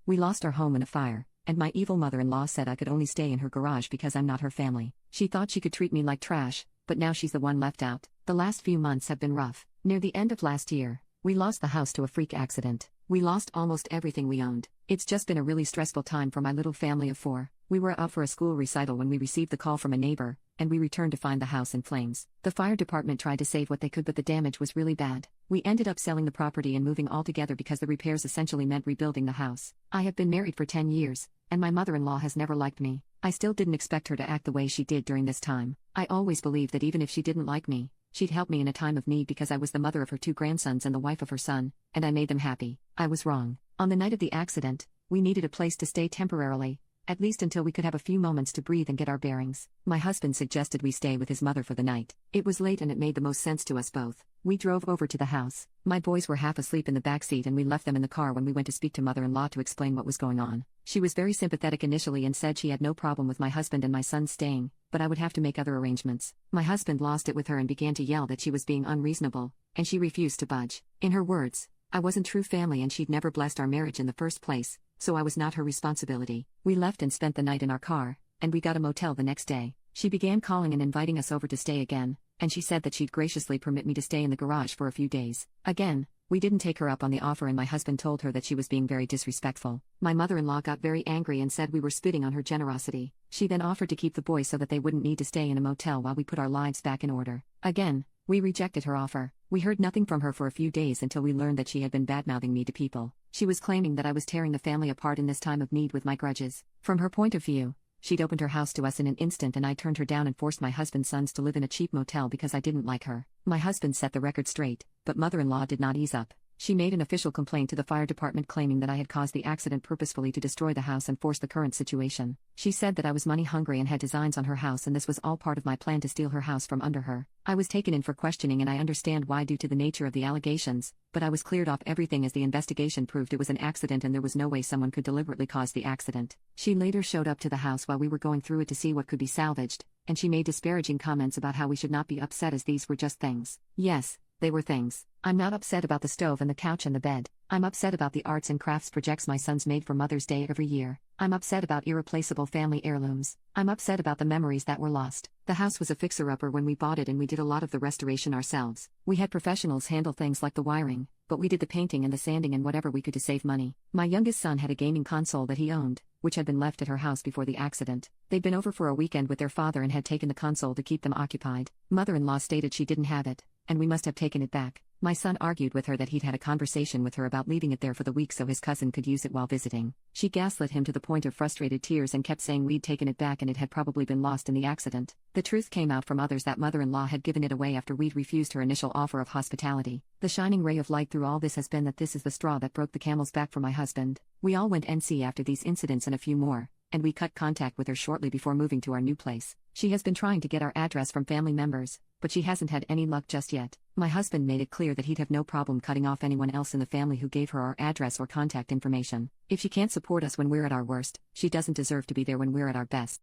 We lost our home in a fire, and my evil mother-in-law said I could only stay in her garage because I'm not her family. She thought she could treat me like trash, but now she's the one left out. The last few months have been rough. Near the end of last year, we lost the house to a freak accident. We lost almost everything we owned. It's just been a really stressful time for my little family of 4. We were out for a school recital when we received the call from a neighbor, and we returned to find the house in flames. The fire department tried to save what they could, but the damage was really bad. We ended up selling the property and moving altogether because the repairs essentially meant rebuilding the house. I have been married for 10 years, and my mother-in-law has never liked me. I still didn't expect her to act the way she did during this time. I always believed that even if she didn't like me, she'd help me in a time of need because I was the mother of her 2 grandsons and the wife of her son, and I made them happy. I was wrong. On the night of the accident, we needed a place to stay temporarily, at least until we could have a few moments to breathe and get our bearings. My husband suggested we stay with his mother for the night. It was late and it made the most sense to us both. We drove over to the house. My boys were half asleep in the back seat and we left them in the car when we went to speak to mother-in-law to explain what was going on. She was very sympathetic initially and said she had no problem with my husband and my son staying, but I would have to make other arrangements. My husband lost it with her and began to yell that she was being unreasonable, and she refused to budge. In her words, I wasn't true family and she'd never blessed our marriage in the first place, so I was not her responsibility. We left and spent the night in our car, and we got a motel the next day. She began calling and inviting us over to stay again, and she said that she'd graciously permit me to stay in the garage for a few days. Again, we didn't take her up on the offer and my husband told her that she was being very disrespectful. My mother-in-law got very angry and said we were spitting on her generosity. She then offered to keep the boys so that they wouldn't need to stay in a motel while we put our lives back in order. Again, we rejected her offer. We heard nothing from her for a few days until we learned that she had been badmouthing me to people. She was claiming that I was tearing the family apart in this time of need with my grudges. From her point of view, she'd opened her house to us in an instant and I turned her down and forced my husband's sons to live in a cheap motel because I didn't like her. My husband set the record straight, but mother-in-law did not ease up. She made an official complaint to the fire department claiming that I had caused the accident purposefully to destroy the house and force the current situation. She said that I was money hungry and had designs on her house and this was all part of my plan to steal her house from under her. I was taken in for questioning and I understand why due to the nature of the allegations, but I was cleared off everything as the investigation proved it was an accident and there was no way someone could deliberately cause the accident. She later showed up to the house while we were going through it to see what could be salvaged, and she made disparaging comments about how we should not be upset as these were just things. Yes, they were things. I'm not upset about the stove and the couch and the bed. I'm upset about the arts and crafts projects my sons made for Mother's Day every year. I'm upset about irreplaceable family heirlooms. I'm upset about the memories that were lost. The house was a fixer-upper when we bought it and we did a lot of the restoration ourselves. We had professionals handle things like the wiring, but we did the painting and the sanding and whatever we could to save money. My youngest son had a gaming console that he owned, which had been left at her house before the accident. They'd been over for a weekend with their father and had taken the console to keep them occupied. Mother-in-law stated she didn't have it, and we must have taken it back. My son argued with her that he'd had a conversation with her about leaving it there for the week so his cousin could use it while visiting. She gaslit him to the point of frustrated tears and kept saying we'd taken it back and it had probably been lost in the accident. The truth came out from others that mother-in-law had given it away after we'd refused her initial offer of hospitality. The shining ray of light through all this has been that this is the straw that broke the camel's back for my husband. We all went NC after these incidents and a few more, and we cut contact with her shortly before moving to our new place. She has been trying to get our address from family members, but she hasn't had any luck just yet. My husband made it clear that he'd have no problem cutting off anyone else in the family who gave her our address or contact information. If she can't support us when we're at our worst, she doesn't deserve to be there when we're at our best.